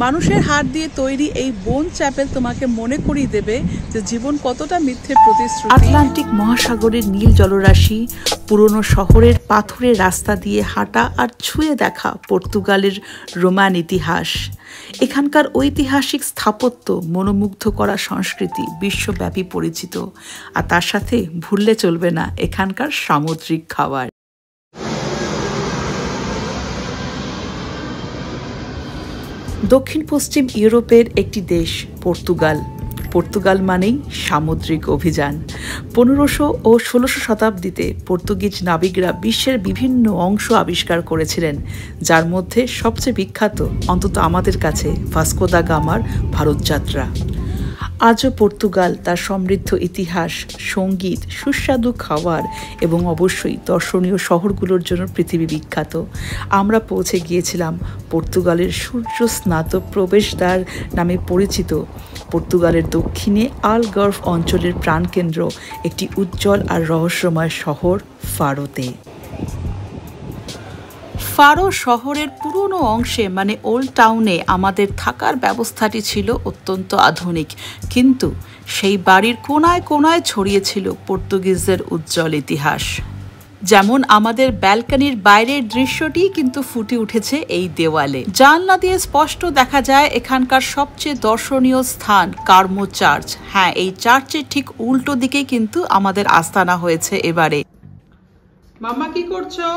মানুষের হাত দিয়ে তৈরি এই বোন চ্যাপেল তোমাকে মনে করিয়ে দেবে যে জীবন কতটা মিথ্যে প্রতিশ্রুতি। আটলান্টিক মহাসাগরের নীল জলরাশি, পুরনো শহরের পাথুরে রাস্তা দিয়ে হাঁটা আর ছুঁয়ে দেখা পর্তুগালের রোমান ইতিহাস। এখানকার ঐতিহাসিক স্থাপত্য, মনোমুগ্ধ করা সংস্কৃতি বিশ্বব্যাপী পরিচিত। আর তার সাথে ভুললে চলবে না এখানকার সামুদ্রিক খাবার। দক্ষিণ পশ্চিম ইউরোপের একটি দেশ পর্তুগাল। পর্তুগাল মানেই সামুদ্রিক অভিযান। 1500 ও 1600 শতাব্দীতে পর্তুগিজ নাবিকরা বিশ্বের বিভিন্ন অংশ আবিষ্কার করেছিলেন, যার মধ্যে সবচেয়ে বিখ্যাত, অন্তত আমাদের কাছে, ভাস্কো দা গামার ভারতযাত্রা। আজও পর্তুগাল তার সমৃদ্ধ ইতিহাস, সঙ্গীত, সুস্বাদু খাবার এবং অবশ্যই দর্শনীয় শহরগুলোর জন্য পৃথিবী বিখ্যাত। আমরা পৌঁছে গিয়েছিলাম পর্তুগালের সূর্য স্নাত প্রবেশদ্বার নামে পরিচিত পর্তুগালের দক্ষিণে আলগার্ভ অঞ্চলের প্রাণকেন্দ্র, একটি উজ্জ্বল আর রহস্যময় শহর ফারোতে। ফারো শহরের পুরনো অংশে মানে ওল্ড টাউনে আমাদের থাকার ব্যবস্থাটি ছিল অত্যন্ত আধুনিক, কিন্তু সেই বাড়ির কোনায় কোনায় ছড়িয়ে ছিল পর্তুগিজদের উজ্জ্বল ইতিহাস। যেমন আমাদের ব্যালকনির বাইরের দৃশ্যটি কিন্তু ফুটে উঠেছে এই দেওয়ালে। জানলা দিয়ে স্পষ্ট দেখা যায় এখানকার সবচেয়ে দর্শনীয় স্থান কার্মো চার্চ। হ্যাঁ, এই চার্চের ঠিক উল্টো দিকেই কিন্তু আমাদের আস্তানা হয়েছে এবারে। মামা কি করছো?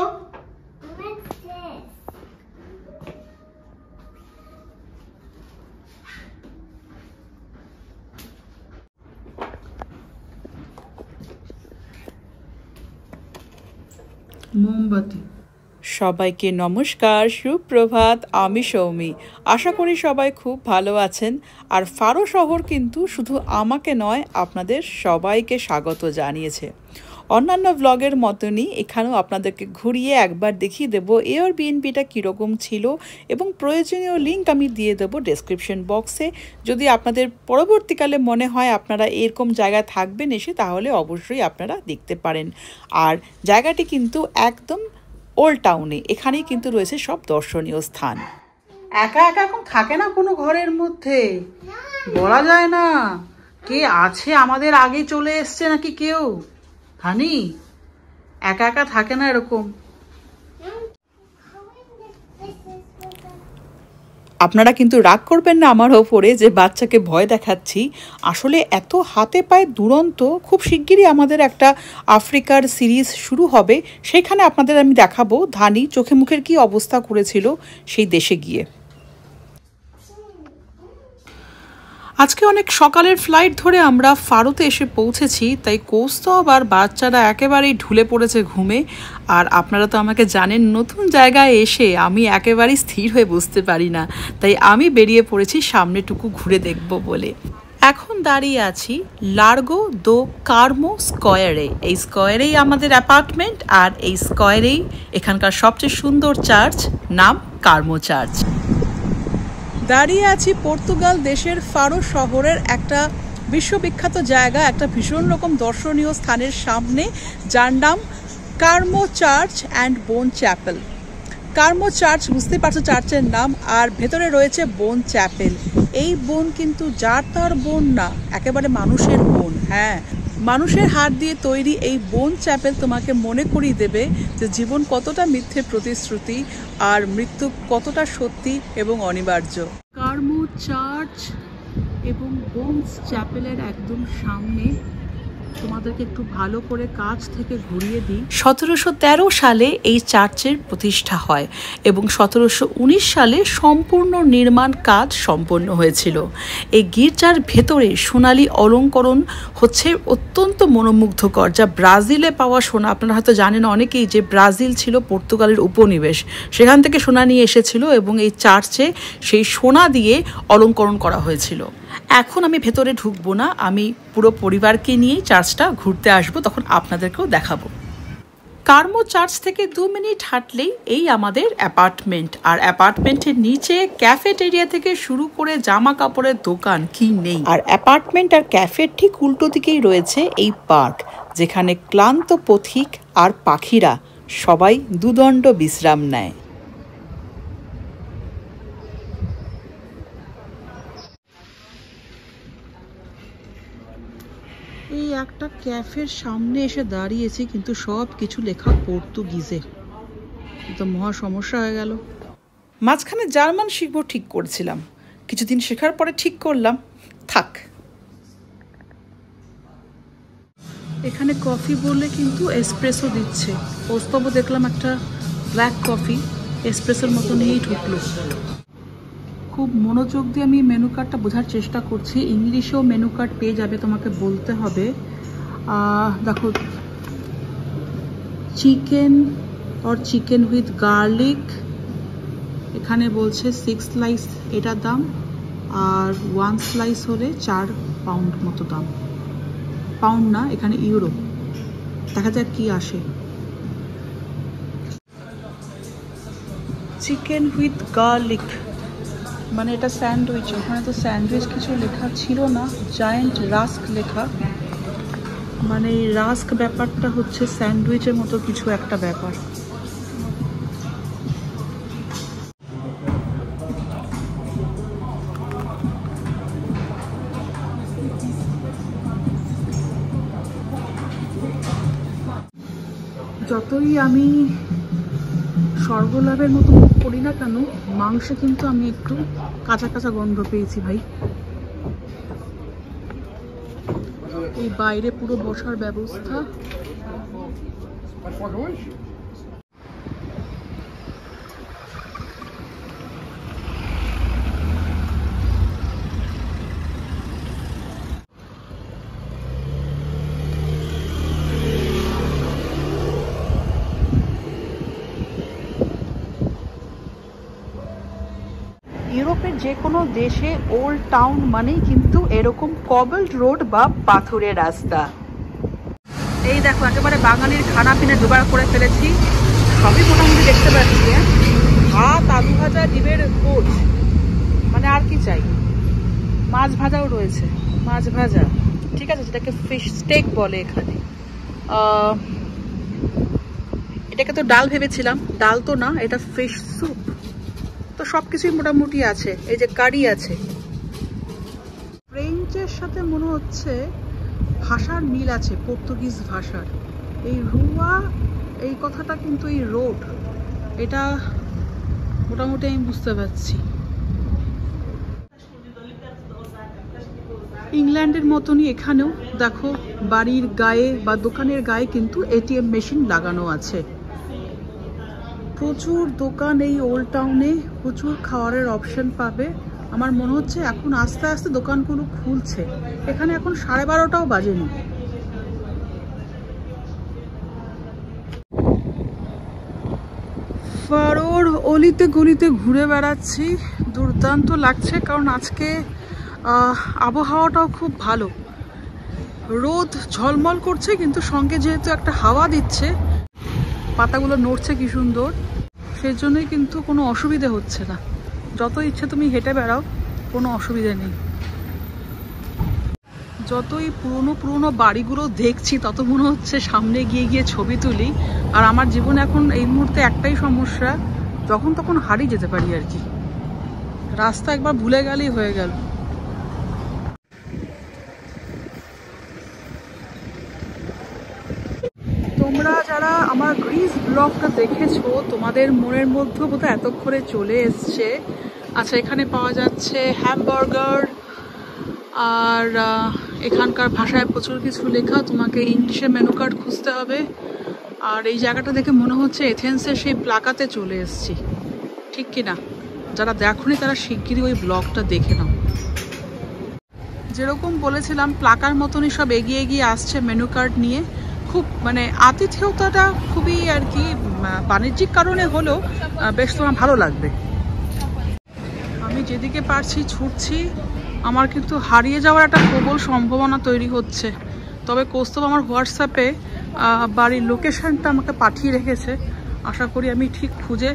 মোমবাতি। সবাইকে নমস্কার, সুপ্রভাত। আমি সৌমি। আশা করি সবাই খুব ভালো আছেন। আর ফারো শহর কিন্তু শুধু আমাকে নয়, আপনাদের সবাইকে স্বাগত জানিয়েছে। অন্যান্য ব্লগের মতনই এখানেও আপনাদেরকে ঘুরিয়ে একবার দেখিয়ে দেবো এয়ারবিএনবিটা কীরকম ছিল, এবং প্রয়োজনীয় লিঙ্ক আমি দিয়ে দেবো ডেসক্রিপশন বক্সে। যদি আপনাদের পরবর্তীকালে মনে হয় আপনারা এরকম জায়গায় থাকবেন এসে, তাহলে অবশ্যই আপনারা দেখতে পারেন। আর জায়গাটি কিন্তু একদম ওল্ড টাউনে, এখানেই কিন্তু রয়েছে সব দর্শনীয় স্থান। একা একা এখন থাকে না কোনো ঘরের মধ্যে, বলা যায় না কে আছে, আমাদের আগে চলে এসছে নাকি কেউ। হানি একা একা থাকে না এরকম। আপনারা কিন্তু রাগ করবেন না আমার ওপরে যে বাচ্চাকে ভয় দেখাচ্ছি। আসলে এত হাতে পায়ে দুরন্ত, খুব শিগগিরই আমাদের একটা আফ্রিকার সিরিজ শুরু হবে, সেখানে আপনাদের আমি দেখাবো ধানি চোখে মুখের কি অবস্থা করেছিল সেই দেশে গিয়ে। আজকে অনেক সকালের ফ্লাইট ধরে আমরা ফারোতে এসে পৌঁছেছি, তাই কৌস্তব আর বাচ্চারা একেবারেই ঢুলে পড়েছে ঘুমে। আর আপনারা তো আমাকে জানেন, নতুন জায়গায় এসে আমি একেবারেই স্থির হয়ে বসতে পারি না, তাই আমি বেরিয়ে পড়েছি সামনেটুকু ঘুরে দেখব বলে। এখন দাঁড়িয়ে আছি লার্গো দো কার্মো স্কয়ারে। এই স্কয়ারেই আমাদের অ্যাপার্টমেন্ট, আর এই স্কয়ারেই এখানকার সবচেয়ে সুন্দর চার্চ, নাম কার্মো চার্চ। দাঁড়িয়ে আছি পর্তুগাল দেশের ফারো শহরের একটা বিশ্ববিখ্যাত জায়গা, একটা ভীষণ রকম দর্শনীয় স্থানের সামনে, যার নাম Carmo church and bone chapel. Carmo church বুঝতে পারছো চার্চের নাম, আর ভেতরে রয়েছে বোন চ্যাপেল। এই বোন কিন্তু যার তার বোন না, একেবারে মানুষের বোন। হ্যাঁ, মানুষের হাত দিয়ে তৈরি এই বোন চ্যাপেল তোমাকে মনে করিয়ে দেবে যে জীবন কতটা মিথ্যে প্রতিশ্রুতি আর মৃত্যু কতটা সত্যি এবং অনিবার্য। কার্মো চার্চ এবং বোনস চ্যাপেলের একদম সামনে তোমাদেরকে একটু ভালো করে কাছ থেকে ঘুরিয়ে দিই। 1713 সালে এই চার্চের প্রতিষ্ঠা হয় এবং 1719 সালে সম্পূর্ণ নির্মাণ কাজ সম্পন্ন হয়েছিল। এই গির্জার ভেতরে সোনালী অলঙ্করণ হচ্ছে অত্যন্ত মনোমুগ্ধকর, যা ব্রাজিলে পাওয়া সোনা। আপনারা হয়তো জানেন অনেকেই যে ব্রাজিল ছিল পর্তুগালের উপনিবেশ, সেখান থেকে সোনা নিয়ে এসেছিল এবং এই চার্চে সেই সোনা দিয়ে অলঙ্করণ করা হয়েছিল। এখন আমি ভেতরে ঢুকবো না, আমি পুরো পরিবারকে নিয়েই চার্চটা ঘুরতে আসবো, তখন আপনাদেরকেও দেখাবো। কার্মো চার্চ থেকে 2 মিনিট হাঁটলেই এই আমাদের অ্যাপার্টমেন্ট। আর অ্যাপার্টমেন্টের নিচে ক্যাফেটেরিয়া থেকে শুরু করে জামা কাপড়ের দোকান কি নেই। আর অ্যাপার্টমেন্ট আর ক্যাফের ঠিক উল্টো দিকেই রয়েছে এই পার্ক, যেখানে ক্লান্ত পথিক আর পাখিরা সবাই দুদণ্ড বিশ্রাম নেয়। এই একটা ক্যাফের সামনে এসে দাঁড়িয়েছি, কিন্তু সব কিছু লেখা পর্তুগিজে। তো মহা সমস্যা হয়ে গেল। মাঝখানে জার্মান শিখবো ঠিক করেছিলাম, কিছুদিন শেখার পরে ঠিক করলাম থাক। এখানে কফি বললে কিন্তু এসপ্রেসো দিচ্ছে। ওস্তবও দেখলাম একটা ব্ল্যাক কফি এসপ্রেসোর মতো নিয়েই ঢুকলো। খুব মনোযোগ দিয়ে আমি মেনু কার্ডটা বোঝার চেষ্টা করছি। ইংলিশেও মেনু কার্ড পেয়ে যাবে, তোমাকে বলতে হবে। দেখো, চিকেন और চিকেন উইথ গার্লিক এখানে বলছে 6 স্লাইস এটার দাম, আর 1 স্লাইস হলে 4 পাউন্ড মতো দাম। পাউন্ড না, এখানে ইউরো। দেখা যাক কি আসে। চিকেন উইথ গার্লিক মানে এটা স্যান্ডউইচ। ওখানে তো স্যান্ডউইচ কিছু লেখা ছিল না, জায়েন্ট রাস্ক লেখা। মানে এই রাস্ক ব্যাপারটা হচ্ছে স্যান্ডউইচের মতো কিছু একটা ব্যাপার। যতই আমি স্বর্গলাভের মতো করি না কেন, মাংসে কিন্তু আমি একটু কাঁচা কাঁচা গন্ধ পেয়েছি ভাই। এই বাইরে পুরো বসার ব্যবস্থা। ইউরোপের যে কোনো দেশে ওল্ড টাউন মানেই কিন্তু এরকম কবলড রোড বা পাথরের রাস্তা। এই দেখো, একেবারে বাঙালির খানা পিনা জোগাড় করে ফেলেছি, সবই মোটামুটি দেখতে পাচ্ছি। ভাত, আলু ভাজা, ডিমের পোচ, মানে আর কি চাই। মাছ ভাজাও রয়েছে, মাছ ভাজা, ঠিক আছে, যেটাকে ফিশ স্টেক বলে এখানে। এটাকে তো ডাল ভেবেছিলাম, ডাল তো না, এটা ফিশ স্যুপ। তো সব কিছুই মোটামুটি আছে। এই যে কারি আছে। ফ্রেঞ্চের সাথে মনে হচ্ছে ভাষার মিল আছে, পর্তুগিজ ভাষার। এই রুয়া, এই কথাটা কিন্তু এই রোড, এটা মোটামুটি আমি বুঝতে পারছি। ইংল্যান্ডের মতনই এখানেও দেখো, বাড়ির গায়ে বা দোকানের গায়ে কিন্তু এটিএম মেশিন লাগানো আছে। প্রচুর দোকান এই ওল্ড টাউনে, প্রচুর খাওয়ারের অপশন পাবে। আমার মনে হচ্ছে এখন আস্তে আস্তে দোকানগুলো খুলছে। এখানে এখন 12:30টাও বাজেনি। ফারোর অলিতে গলিতে ঘুরে বেড়াচ্ছি, দুর্দান্ত লাগছে। কারণ আজকে আবহাওয়াটাও খুব ভালো, রোদ ঝলমল করছে, কিন্তু সঙ্গে যেহেতু একটা হাওয়া দিচ্ছে, পাতাগুলো নড়ছে কি সুন্দর, সেই জন্যই কিন্তু কোনো অসুবিধে হচ্ছে না। যত ইচ্ছে তুমি হেঁটে বেড়াও, কোনো অসুবিধে নেই। যতই পুরনো পুরনো বাড়িগুলো দেখছি, তত মনে হচ্ছে সামনে গিয়ে গিয়ে ছবি তুলি। আর আমার জীবনে এখন এই মুহূর্তে একটাই সমস্যা, যখন তখন হারিয়ে যেতে পারি আর কি। রাস্তা একবার ভুলে গেলেই হয়ে গেল। তোমরা যারা আমার গ্রিস ব্লগটা দেখেছো, তোমাদের মনের মধ্যে বোধহয় এতক্ষণে চলে এসছে। আচ্ছা, এখানে পাওয়া যাচ্ছে হ্যামবার্গার, আর এখানকার ভাষায় প্রচুর কিছু লেখা, তোমাকে ইংলিশে মেনু কার্ড খুঁজতে হবে। আর এই জায়গাটা দেখে মনে হচ্ছে এথেন্সের সেই প্লাকাতে চলে এসেছি, ঠিক কিনা? যারা দেখোনি তারা শিগগিরই ওই ব্লগটা দেখে নাও। যেরকম বলেছিলাম, প্লাকার মতনই সব এগিয়ে এগিয়ে আসছে মেনু কার্ড নিয়ে। খুব মানে আতিথেয়তাটা খুবই আর কি বাণিজ্যিক কারণে হলেও বেশ তোমার ভালো লাগবে। আমি যেদিকে পারছি ছুটছি, আমার কিন্তু হারিয়ে যাওয়ার একটা প্রবল সম্ভাবনা তৈরি হচ্ছে। তবে কৌস্তব আমার হোয়াটসঅ্যাপে বাড়ির লোকেশনটা আমাকে পাঠিয়ে রেখেছে, আশা করি আমি ঠিক খুঁজে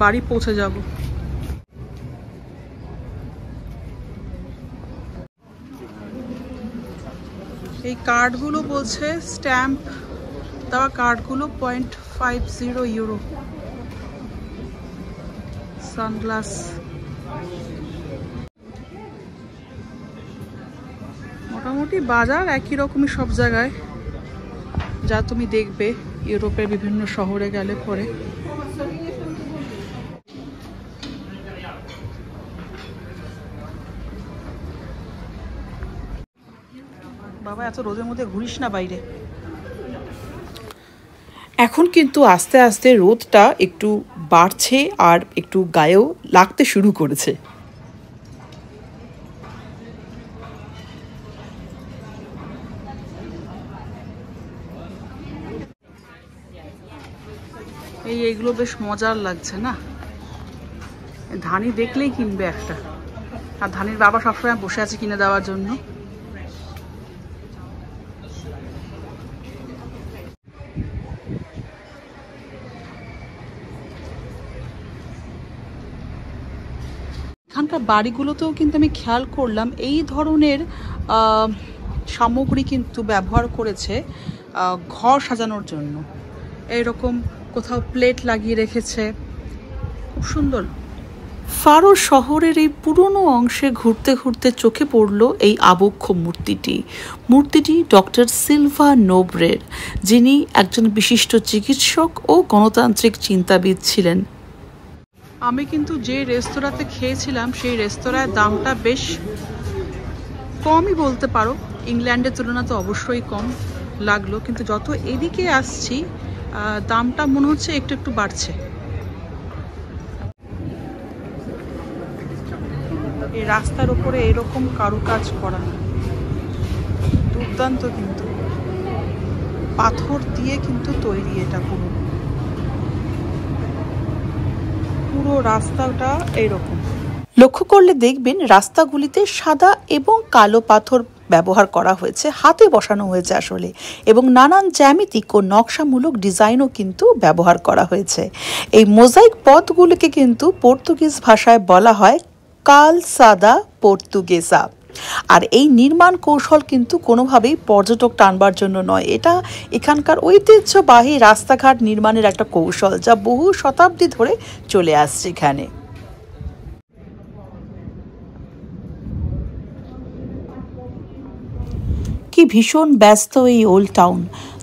বাড়ি পৌঁছে যাব। এই কার্ডগুলো বলছে স্ট্যাম্প দেওয়া কার্ডগুলো 0.50 ইউরো। সানগ্লাস মোটামুটি বাজার একই রকমই সব জায়গায়, যা তুমি দেখবে ইউরোপের বিভিন্ন শহরে গেলে পরে। বাবা এত রোদের মধ্যে ঘুরিস না বাইরে। এখন কিন্তু আস্তে আস্তে রোদটা একটু বাড়ছে আর একটু গায়েও লাগতে শুরু করেছে। এইগুলো বেশ মজার লাগছে না? ধানি দেখলেই কিনবে একটা, আর ধানির বাবা সবসময় বসে আছে কিনে দেওয়ার জন্য। এখানকার বাড়িগুলোতেও কিন্তু আমি খেয়াল করলাম এই ধরনের সামগ্রী কিন্তু ব্যবহার করেছে ঘর সাজানোর জন্য। এইরকম কোথাও প্লেট লাগিয়ে রেখেছে, খুব সুন্দর। ফারো শহরের এই পুরনো অংশে ঘুরতে ঘুরতে চোখে পড়ল এই আবক্ষ মূর্তিটি ডক্টর সিলভা নোব্রের, যিনি একজন বিশিষ্ট চিকিৎসক ও গণতান্ত্রিক চিন্তাবিদ ছিলেন। আমি কিন্তু যে রেস্তোরাঁতে খেয়েছিলাম সেই রেস্তোরাঁর দামটা বেশ কমই বলতে পারো, ইংল্যান্ডের তুলনায় তো অবশ্যই কম লাগলো, কিন্তু যত এদিকে আসছি দামটা মনে হচ্ছে একটু একটু বাড়ছে। এই রাস্তার উপরে এরকম কারুকাজ করা দুর্দান্ত, কিন্তু পাথর দিয়ে কিন্তু তৈরি এটা পুরো রাস্তাটা এইরকম। লক্ষ্য করলে দেখবেন রাস্তাগুলিতে সাদা এবং কালো পাথর ব্যবহার করা হয়েছে, হাতে বসানো হয়েছে আসলে, এবং নানান জ্যামিতিক ও নকশামূলক ডিজাইনও কিন্তু ব্যবহার করা হয়েছে। এই মোজাইক পথগুলিকে কিন্তু পর্তুগিজ ভাষায় বলা হয় কালসাদা পর্তুগেসা। আর এই নির্মাণ কৌশল কিন্তু কোনোভাবেই পর্যটক টানবার জন্য নয়, এটা এখানকার ঐতিহ্যবাহী রাস্তাঘাট নির্মাণের একটা কৌশল, যা বহু শতাব্দী ধরে চলে আসছে এখানে। কি ভীষণ ব্যস্ত এই ওল্ড টাউন।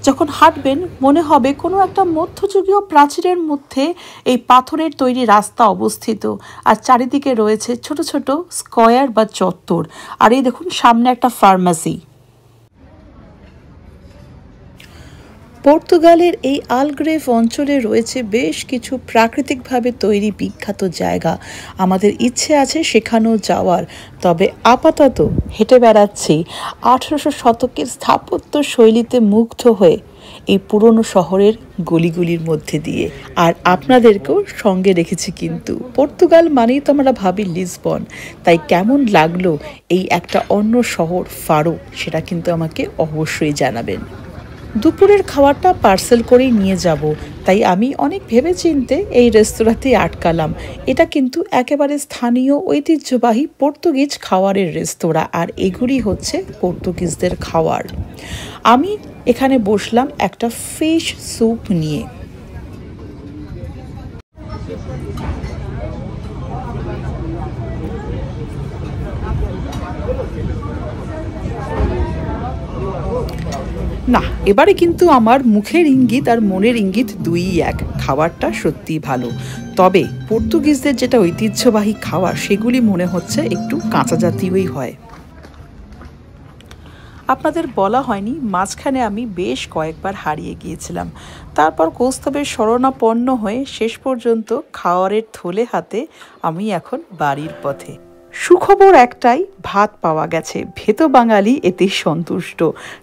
যখন হাঁটবেন মনে হবে কোনো একটা মধ্যযুগীয় প্রাচীরের মধ্যে এই পাথরের তৈরি রাস্তা অবস্থিত, আর চারিদিকে রয়েছে ছোট ছোট স্কয়ার বা চত্বর। আর এই দেখুন সামনে একটা ফার্মাসি। পর্তুগালের এই আলগ্রেভ অঞ্চলে রয়েছে বেশ কিছু প্রাকৃতিকভাবে তৈরি বিখ্যাত জায়গা। আমাদের ইচ্ছে আছে সেখানেও যাওয়ার, তবে আপাতত হেঁটে বেড়াচ্ছি 1800 শতকের স্থাপত্য শৈলীতে মুগ্ধ হয়ে এই পুরনো শহরের গলিগুলির মধ্যে দিয়ে। আর আপনাদেরকেও সঙ্গে রেখেছি কিন্তু। পর্তুগাল মানেই তো আমরা ভাবি লিসবন, তাই কেমন লাগলো এই একটা অন্য শহর ফারো, সেটা কিন্তু আমাকে অবশ্যই জানাবেন। দুপুরের খাবারটা পার্সেল করেই নিয়ে যাব, তাই আমি অনেক ভেবেচিন্তে এই রেস্তোরাঁতেই আটকালাম। এটা কিন্তু একেবারে স্থানীয় ঐতিহ্যবাহী পর্তুগিজ খাওয়ারের রেস্তোরাঁ, আর এগুলি হচ্ছে পর্তুগিজদের খাওয়ার। আমি এখানে বসলাম একটা ফিশ স্যুপ নিয়ে। না, এবারে কিন্তু আমার মুখের ইঙ্গিত আর মনের ইঙ্গিত দুইই এক, খাবারটা সত্যিই ভালো। তবে পর্তুগিজদের যেটা ঐতিহ্যবাহী খাবার, সেগুলি মনে হচ্ছে একটু কাঁচা জাতীয়ই হয়। আপনাদের বলা হয়নি, মাঝখানে আমি বেশ কয়েকবার হারিয়ে গিয়েছিলাম। তারপর কৌস্তবের শরণাপন্ন হয়ে শেষ পর্যন্ত খাওয়ারের থলে হাতে আমি এখন বাড়ির পথে। সুখবর একটাই, ভাত পাওয়া গেছে, ভেতো বাঙালি এতে সন্তুষ্ট।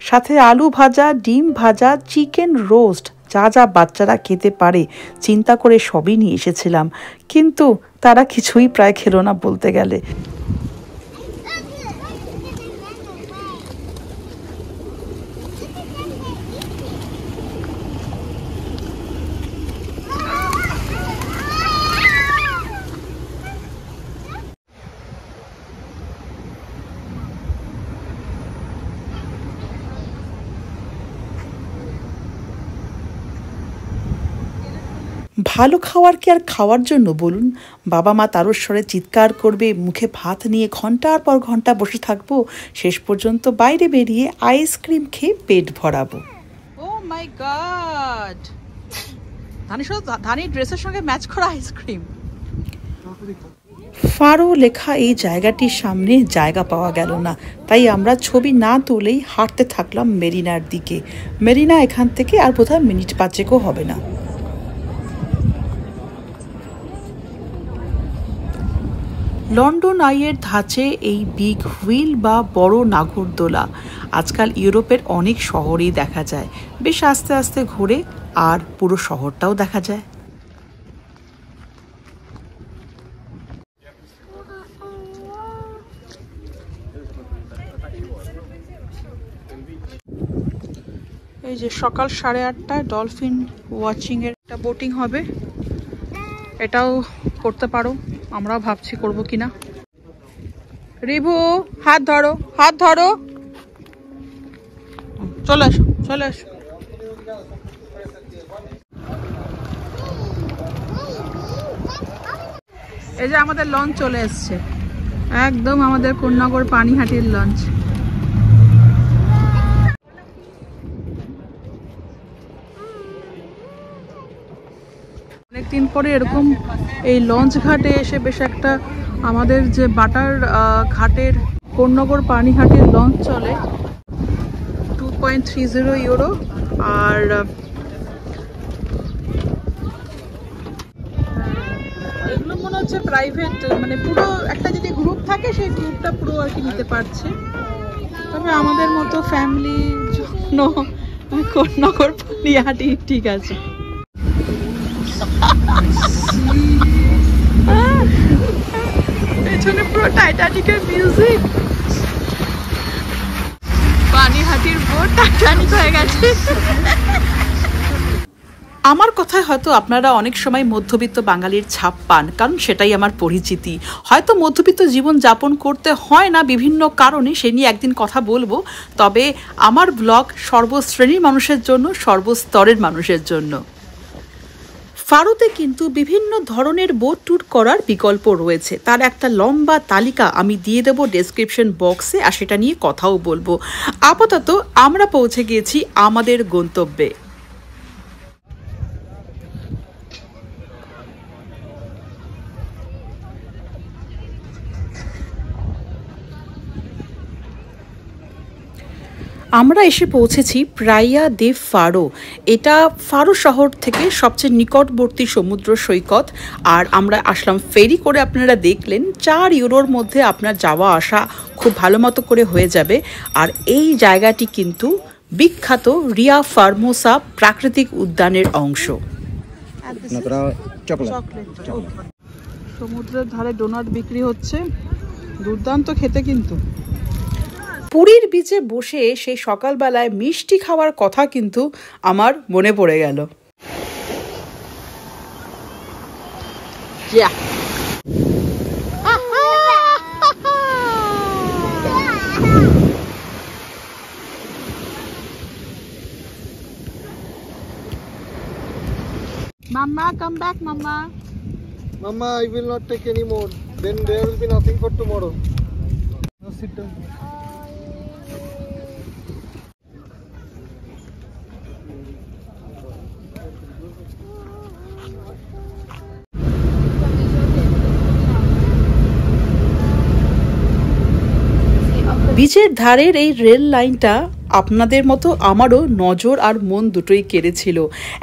সাথে আলু ভাজা, ডিম ভাজা, চিকেন রোস্ট, যা যা বাচ্চারা খেতে পারে চিন্তা করে সবই নিয়ে এসেছিলাম, কিন্তু তারা কিছুই প্রায় খেলো না বলতে গেলে। ভালো খাওয়ার কি আর খাওয়ার জন্য বলুন? বাবা মা তারস্বরে চিৎকার করবে, মুখে ভাত নিয়ে ঘন্টার পর ঘন্টা বসে থাকবো, শেষ পর্যন্ত বাইরে বেরিয়ে আইসক্রিম খেয়ে পেট ভরাবো। ও মাই গড, ধানি ড্রেসের সঙ্গে ম্যাচ করা আইসক্রিম। ফারো লেখা এই জায়গাটির সামনে জায়গা পাওয়া গেল না, তাই আমরা ছবি না তুলেই হাঁটতে থাকলাম মেরিনার দিকে। মেরিনা এখান থেকে আর বোধহয় মিনিট 5 হবে না। লন্ডন আইয়ের ধাঁচে এই বিগ হুইল বা বড় নাগরদোলা আজকাল ইউরোপের অনেক শহরেই দেখা যায়। বেশ আস্তে আস্তে ঘুরে আর পুরো শহরটাও দেখা যায়। এই যে সকাল 8:30টায় ডলফিন ওয়াচিং এর একটা বোটিং হবে, এটাও করতে পারো, আমরাও ভাবছি করবো কিনা। রিভু হাত ধরো, হাত ধরো, চলে আসো চলে আসো। এই যে আমাদের লঞ্চ চলে এসছে, একদম আমাদের কোন্নগর পানিহাটির লঞ্চ। অনেকদিন পরে এরকম এই লঞ্চ ঘাটে এসে বেশ একটা আমাদের যে বাটার ঘাটের কোন্নগর পানিহাটির লঞ্চ চলে 2.30 ইউরো। আর এগুলো মনে হচ্ছে প্রাইভেট, মানে পুরো একটা যদি গ্রুপ থাকে সেই গ্রুপটা পুরো আর কি নিতে পারছে, তবে আমাদের মতো ফ্যামিলির জন্য কোন্নগর পানিহাটি ঠিক আছে। পেছনে পুরো টাইটানিকের মিউজিক, পানিহাটির বোট টাইটানিক হয়ে গেছে। আমার কথায় হয়তো আপনারা অনেক সময় মধ্যবিত্ত বাঙালির ছাপ পান, কারণ সেটাই আমার পরিচিতি। হয়তো মধ্যবিত্ত জীবন যাপন করতে হয় না বিভিন্ন কারণে, সে নিয়ে একদিন কথা বলবো। তবে আমার ব্লগ সর্বশ্রেণীর মানুষের জন্য, সর্বস্তরের মানুষের জন্য। ফারোতে কিন্তু বিভিন্ন ধরনের বোট ট্যুর করার বিকল্প রয়েছে, তার একটা লম্বা তালিকা আমি দিয়ে দেবো ডেসক্রিপশন বক্সে, আর সেটা নিয়ে কথাও বলবো। আপাতত আমরা পৌঁছে গিয়েছি আমাদের গন্তব্যে। আমরা এসে পৌঁছেছি প্রাইয়া দে ফারো। এটা ফারো শহর থেকে সবচেয়ে নিকটবর্তী সমুদ্র সৈকত। আর আমরা আসলাম ফেরি করে, আপনারা দেখলেন 4 ইউরোর মধ্যে আপনার যাওয়া আসা খুব ভালো মতো করে হয়ে যাবে। আর এই জায়গাটি কিন্তু বিখ্যাত রিয়া ফার্মোসা প্রাকৃতিক উদ্যানের অংশ। সমুদ্রের ধারে ডোনাট বিক্রি হচ্ছে, দুর্দান্ত খেতে কিন্তু। পুরীর বিচে বসে সেই সকালবেলায় মিষ্টি খাওয়ার কথা কিন্তু আমার মনে পড়ে গেল। Mama, come back, Mama. Mama, I will not take any more. Then there will be nothing for tomorrow. Now sit down. বিচের ধারের এই রেল লাইনটা আপনাদের মতো আমারও নজর আর মন দুটোই কেড়েছিল।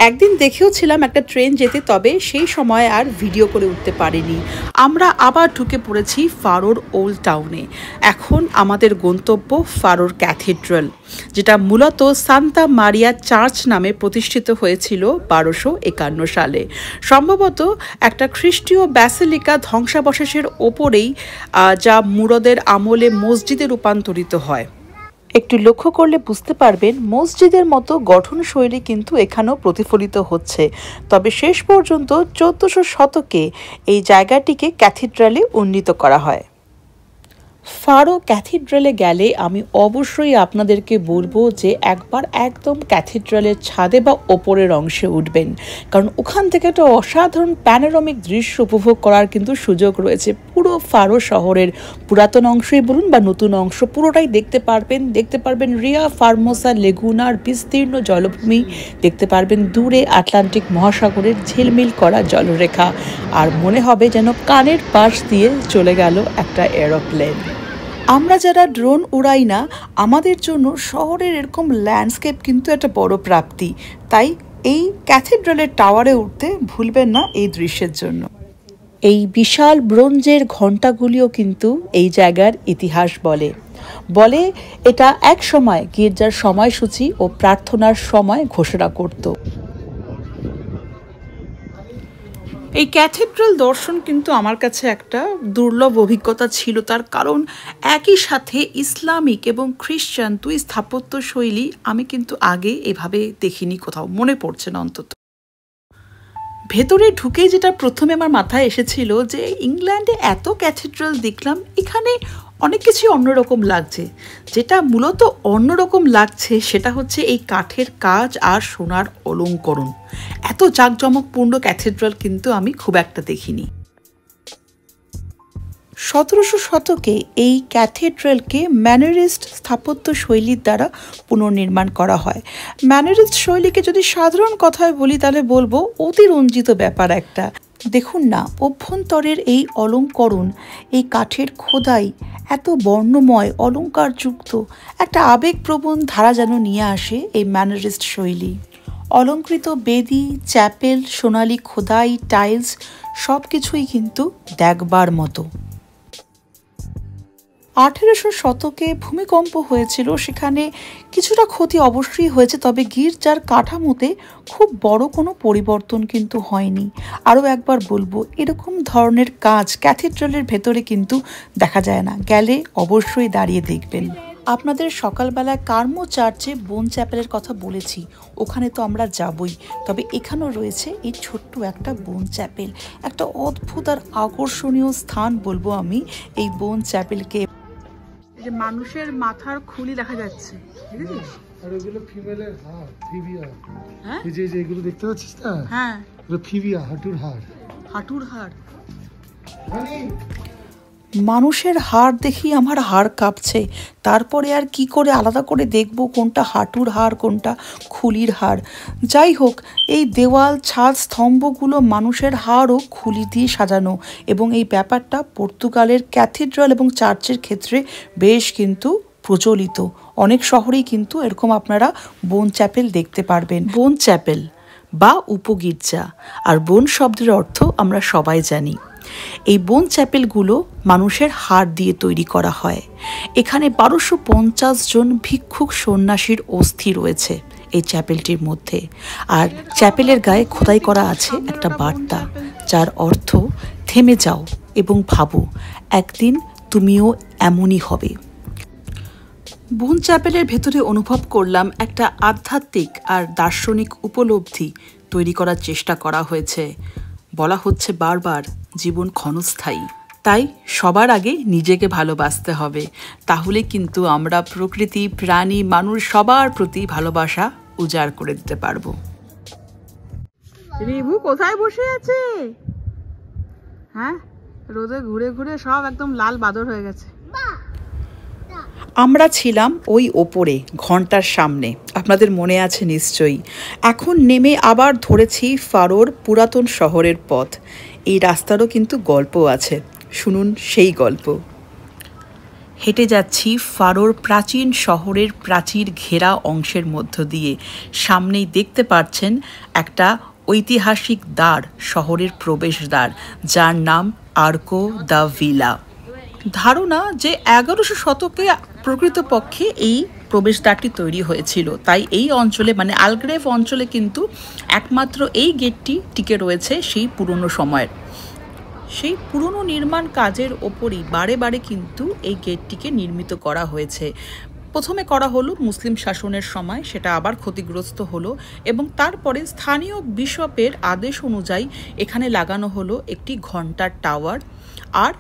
একদিন দেখেও ছিলাম একটা ট্রেন যেতে, তবে সেই সময় আর ভিডিও করে উঠতে পারিনি। আমরা আবার ঢুকে পড়েছি ফারোর ওল্ড টাউনে। এখন আমাদের গন্তব্য ফারোর ক্যাথিড্রাল, যেটা মূলত সান্তা মারিয়া চার্চ নামে প্রতিষ্ঠিত হয়েছিল 1251 সালে। সম্ভবত একটা খ্রিস্টীয় ব্যাসিলিকা ধ্বংসাবশেষের ওপরেই, যা মুরদের আমলে মসজিদে রূপান্তরিত হয়। একটু লক্ষ্য করলে বুঝতে পারবেন মসজিদের মতো গঠনশৈলী কিন্তু এখানেও প্রতিফলিত হচ্ছে। তবে শেষ পর্যন্ত 1400 শতকে এই জায়গাটিকে ক্যাথিড্রালে উন্নীত করা হয়। ফারো ক্যাথিড্রালে গেলে আমি অবশ্যই আপনাদেরকে বলবো যে একবার একদম ক্যাথিড্রালের ছাদে বা ওপরের অংশে উঠবেন, কারণ ওখান থেকে একটা অসাধারণ প্যানোরামিক দৃশ্য উপভোগ করার কিন্তু সুযোগ রয়েছে। পুরো ফারো শহরের পুরাতন অংশই বলুন বা নতুন অংশ পুরোটাই দেখতে পারবেন রিয়া ফার্মোসা লেগুনার বিস্তীর্ণ জলভূমি, দেখতে পারবেন দূরে আটলান্টিক মহাসাগরের ঝিলমিল করা জলরেখা, আর মনে হবে যেন কানের পাশ দিয়ে চলে গেল একটা এরোপ্লেন। আমরা যারা ড্রোন উড়াই না, আমাদের জন্য শহরের এরকম ল্যান্ডস্কেপ কিন্তু একটা বড় প্রাপ্তি। তাই এই ক্যাথিড্রালের টাওয়ারে উঠতে ভুলবেন না এই দৃশ্যের জন্য। এই বিশাল ব্রোঞ্জের ঘণ্টাগুলিও কিন্তু এই জায়গার ইতিহাস বলে এটা এক সময় গির্জার সময়সূচি ও প্রার্থনার সময় ঘোষণা করত। এই ক্যাথিড্রাল দর্শন কিন্তু আমার কাছে একটা দুর্লভ অভিজ্ঞতা ছিল, তার কারণ একই সাথে ইসলামিক এবং খ্রিস্টান দুই স্থাপত্য শৈলী আমি কিন্তু আগে এভাবে দেখিনি কোথাও, মনে পড়ছে না অন্তত। ভেতরে ঢুকেই যেটা প্রথমে আমার মাথায় এসেছিল যে ইংল্যান্ডে এত ক্যাথিড্রাল দেখলাম, এখানে অনেক কিছুই অন্যরকম লাগছে। যেটা মূলত অন্যরকম লাগছে সেটা হচ্ছে এই কাঠের কাজ আর সোনার অলঙ্করণ। এত জাঁকজমকপূর্ণ ক্যাথিড্রাল কিন্তু আমি খুব একটা দেখিনি। 1700 শতকে এই ক্যাথিড্রালকে ম্যানারিস্ট স্থাপত্য শৈলীর দ্বারা পুনর্নির্মাণ করা হয়। ম্যানারিস্ট শৈলীকে যদি সাধারণ কথায় বলি তাহলে বলবো অতিরঞ্জিত ব্যাপার একটা। দেখুন না, অভ্যন্তরের এই অলঙ্করণ, এই কাঠের খোদাই এত বর্ণময় অলঙ্কারযুক্ত একটা আবেগপ্রবণ ধারা যেন নিয়ে আসে এই ম্যানারিস্ট শৈলী। অলঙ্কৃত বেদি, চ্যাপেল, সোনালি খোদাই, টাইলস সব কিছুই কিন্তু দেখবার মতো। 1800 শতকে ভূমিকম্প হয়েছিল, সেখানে কিছুটা ক্ষতি অবশ্যই হয়েছে, তবে গির্জার কাঠামোতে খুব বড় কোনো পরিবর্তন কিন্তু হয়নি। আরও একবার বলবো, এরকম ধরনের কাজ ক্যাথিড্রালের ভেতরে কিন্তু দেখা যায় না, গেলে অবশ্যই দাঁড়িয়ে দেখবেন। আপনাদের সকালবেলায় কার্মো চার্চে বোন চ্যাপেলের কথা বলেছি, ওখানে তো আমরা যাবই, তবে এখানেও রয়েছে এই ছোট্ট একটা বোন চ্যাপেল, একটা অদ্ভুত আর আকর্ষণীয় স্থান বলবো আমি এই বোন চ্যাপেলকে। যে মানুষের মাথার খুলি দেখা যাচ্ছে, বুঝেছিস? আর ওগুলো ফিমেলের হাড়, ফিবিয়া। হ্যাঁ, এই যে এগুলো দেখতে পাচ্ছিস না? হ্যাঁ, এগুলো ফিবিয়া, হাঁটুর হাড়। হাঁটুর হাড়। মানুষের হাড় দেখি আমার হাড় কাঁপছে। তারপরে আর কি করে আলাদা করে দেখব কোনটা হাঁটুর হাড় কোনটা খুলির হাড়? যাই হোক, এই দেওয়াল, ছাদ, স্তম্ভগুলো মানুষের হাড় ও খুলি দিয়ে সাজানো, এবং এই ব্যাপারটা পর্তুগালের ক্যাথিড্রাল এবং চার্চের ক্ষেত্রে বেশ কিন্তু প্রচলিত। অনেক শহরেই কিন্তু এরকম আপনারা বোন চ্যাপেল দেখতে পারবেন। বোন চ্যাপেল বা উপগির্জা, আর বোন শব্দের অর্থ আমরা সবাই জানি। এই বোন চ্যাপেলগুলো মানুষের হাড় দিয়ে তৈরি করা হয়। এখানে 1250 জন ভিক্ষুক সন্ন্যাসীর অস্থি রয়েছে এই চ্যাপেলটির মধ্যে, আর চ্যাপেলের গায়ে খোদাই করা আছে একটা বার্তা, যার অর্থ থেমে যাও এবং ভাবো, একদিন তুমিও এমনই হবে। বোন চ্যাপেলের ভেতরে অনুভব করলাম একটা আধ্যাত্মিক আর দার্শনিক উপলব্ধি তৈরি করার চেষ্টা করা হয়েছে। বলা হচ্ছে বারবার, জীবন ক্ষণস্থায়ী, তাই সবার আগে নিজেকে ভালোবাসতে হবে, তাহলে কিন্তু আমরা প্রকৃতি, প্রাণী, মানুষ সবার প্রতি ভালোবাসা উজাড় করে দিতে পারবো। রিভু কোথায় বসে আছে? হ্যাঁ, রোদে ঘুরে ঘুরে সব একদম লাল বাদর হয়ে গেছে। আমরা ছিলাম ওই ওপরে ঘন্টার সামনে, আপনাদের মনে আছে নিশ্চয়ই। এখন নেমে আবার ধরেছি ফারোর পুরাতন শহরের পথ। এই রাস্তারও কিন্তু গল্প আছে, শুনুন সেই গল্প। হেঁটে যাচ্ছি ফারোর প্রাচীন শহরের প্রাচীর ঘেরা অংশের মধ্য দিয়ে। সামনেই দেখতে পাচ্ছেন একটা ঐতিহাসিক দ্বার, শহরের প্রবেশদ্বার, যার নাম আর্কো দ্য ভিলা। ধারণা যে 1100 শতকে প্রকৃতপক্ষে এই প্রবেশদ্বারটি তৈরি হয়েছিল, তাই এই অঞ্চলে মানে আলগ্রেভ অঞ্চলে কিন্তু একমাত্র এই গেটটি টিকে রয়েছে সেই পুরনো সময়ের। সেই পুরনো নির্মাণ কাজের ওপরই বারে বারে কিন্তু এই গেটটিকে নির্মিত করা হয়েছে। প্রথমে করা হলো মুসলিম শাসনের সময়, সেটা আবার ক্ষতিগ্রস্ত হলো, এবং তারপরে স্থানীয় বিশপের আদেশ অনুযায়ী এখানে লাগানো হলো একটি ঘণ্টার টাওয়ার। আর